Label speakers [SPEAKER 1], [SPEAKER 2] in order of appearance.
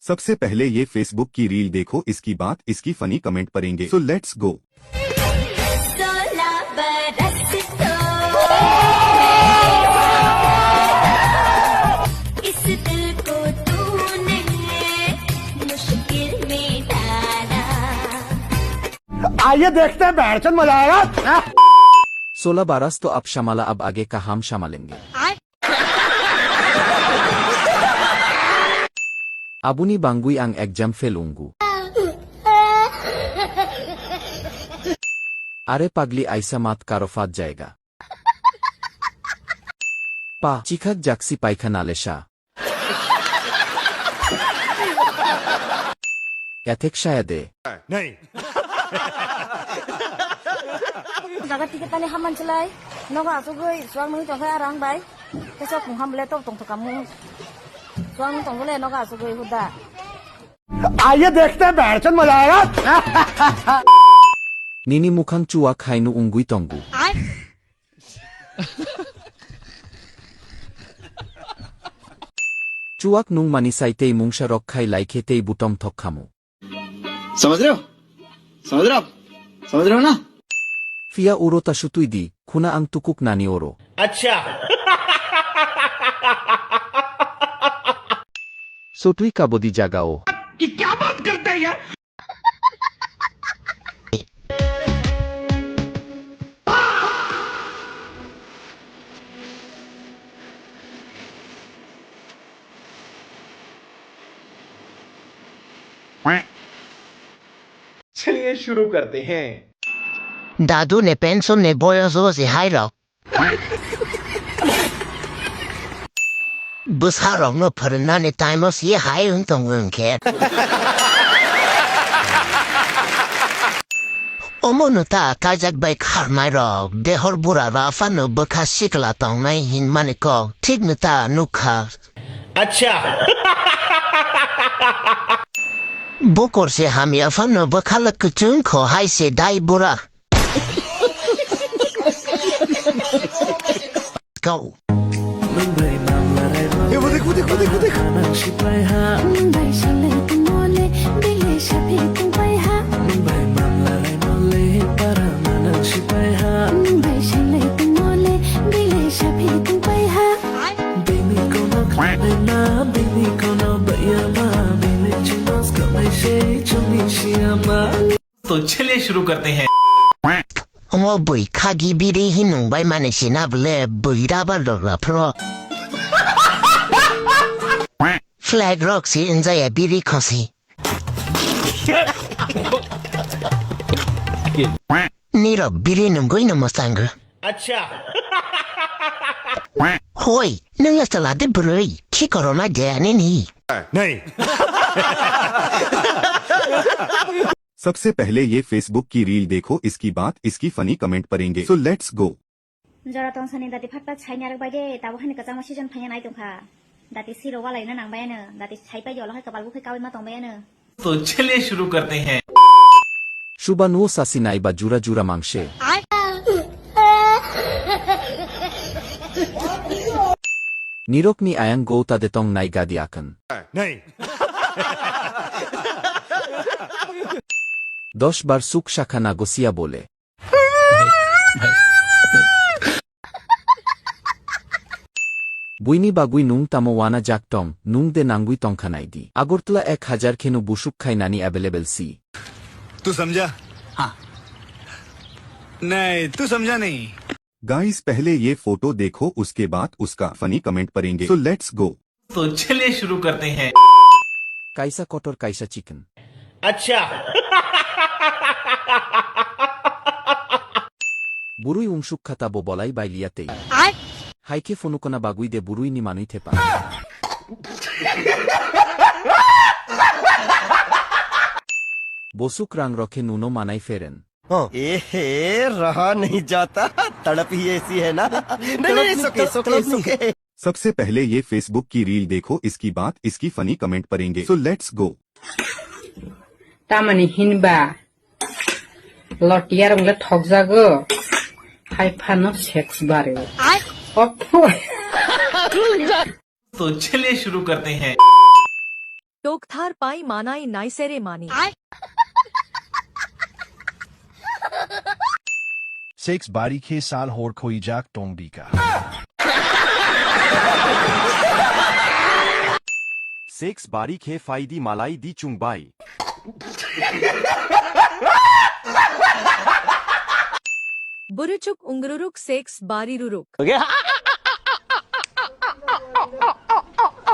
[SPEAKER 1] सबसे पहले ये फेसबुक की रील देखो, इसकी बात इसकी फनी कमेंट पढ़ेंगे। So let's go.
[SPEAKER 2] 16 बरस तो इस दिल को तूने मुश्किल में डाला।
[SPEAKER 3] आइए देखते हैं, बैठचंद मजा आएगा।
[SPEAKER 4] 16 बरस तो अब शमाला, अब आगे का हम शमालेंगे। Abuni bangui ang ekjam felunggu. Are pagli aisa mat karofat jayega. Pa chikhak jaksi paikhan alesha. Yathek shayade.
[SPEAKER 3] नहीं
[SPEAKER 5] Jaga tiket tani haman celai, noga asugoi suang nui tong saya arang bai, besok muham beli tong kamu, suang nui tong beli noga asugoi huda.
[SPEAKER 3] आइए देखते हैं, बैठचंद मजा आएगा।
[SPEAKER 4] Nini mukhang chuak hainu ungui tonggu. Chuak nung manisai tei mungsha rok khai laike tei butom thok khamu.
[SPEAKER 6] समझ रहे हो समझ रहे हो समझ रहे हो ना।
[SPEAKER 4] Fia uro tasutui di, kuna ang tukuk nani oro.
[SPEAKER 6] अच्छा
[SPEAKER 4] Sotui kabodi jagao.
[SPEAKER 6] ये क्या बात करता है यार।
[SPEAKER 7] चलिए शुरू करते हैं।
[SPEAKER 8] दादू ने पेंशन ने बोयो से हाई रो बुसारो न फरना ने टाइमस ये हाई उन्तों उनके ओमोनुता काजक बाई खारमाई रो देहर बुरा राफानो बखा शिकला तोंग नाई हिन मानिको ठीक नुता नुखा
[SPEAKER 6] अच्छा
[SPEAKER 8] बोकोर से हम याफानो बखाला कुचुन को हाई से दाई बुरा go
[SPEAKER 7] तो चलिए शुरू करते हैं।
[SPEAKER 8] Omo bui kagi biri hinung bai mane sinable bui raba logra pro Flag Roxy inzaya biri kosi Niro biri nungoi no mostanga
[SPEAKER 6] अच्छा
[SPEAKER 8] Hoi nung yastala de brui kikoro na de anini
[SPEAKER 3] नहीं
[SPEAKER 1] सबसे पहले ये Facebook की reel देखो, इसकी बात इसकी फनी कमेंट पढ़ेंगे। So let's go.
[SPEAKER 5] Jara tong sani dati fatpat chai nyarek bai de, tabu hani kacang masih jan phanya nai tong kha. Dati siro walai na nang bai na, dati chai pai jolah kapal bu khai kawin ma tong bai na.
[SPEAKER 7] तो चलिए शुरू करते हैं।
[SPEAKER 4] Shubanu sasinai ba jura jura mangshe. Nirok ni ayang go ta detong nai gadiakan.
[SPEAKER 3] नहीं
[SPEAKER 4] 10 bar suk shakha nagosia bole. Buini bagui nung tamowana jaktong, nung de nangui tongkhanai di. Agortla 1000 khenu busuk khai nani available si.
[SPEAKER 3] तू समझा? हाँ नहीं तू समझा नहीं।
[SPEAKER 1] Guys पहले ये फोटो देखो, उसके बाद उसका फनी कमेंट पढ़ेंगे। So let's go.
[SPEAKER 7] तो चलिए शुरू करते हैं।
[SPEAKER 4] Kaisa kotor kaisa chicken.
[SPEAKER 6] अच्छा
[SPEAKER 4] Burui ungsuk khata bo bolai bai liatei. Haike fonukona bagui de burui ni manui thepa. Bosuk rang rokhe nuno manai feren.
[SPEAKER 3] रहा नहीं जाता, तड़प ही ऐसी है ना। नहीं सुके
[SPEAKER 1] सबसे पहले ये फेसबुक की रील देखो, इसकी बात इसकी फनी कमेंट पढ़ेंगे। So let's go.
[SPEAKER 9] Tamani hinba lotiar ngla thokjago haifano sex bare
[SPEAKER 7] तो चलिए शुरू करते हैं।
[SPEAKER 10] टोकथार पाई मानाई नाइसेरे मानी
[SPEAKER 11] Six body ke sal hor koi jak tong bika.
[SPEAKER 12] Six bari ke faidi malai di chungbai.
[SPEAKER 10] बुरुचुक उंगरुरुक सेक्स बारी रुरुक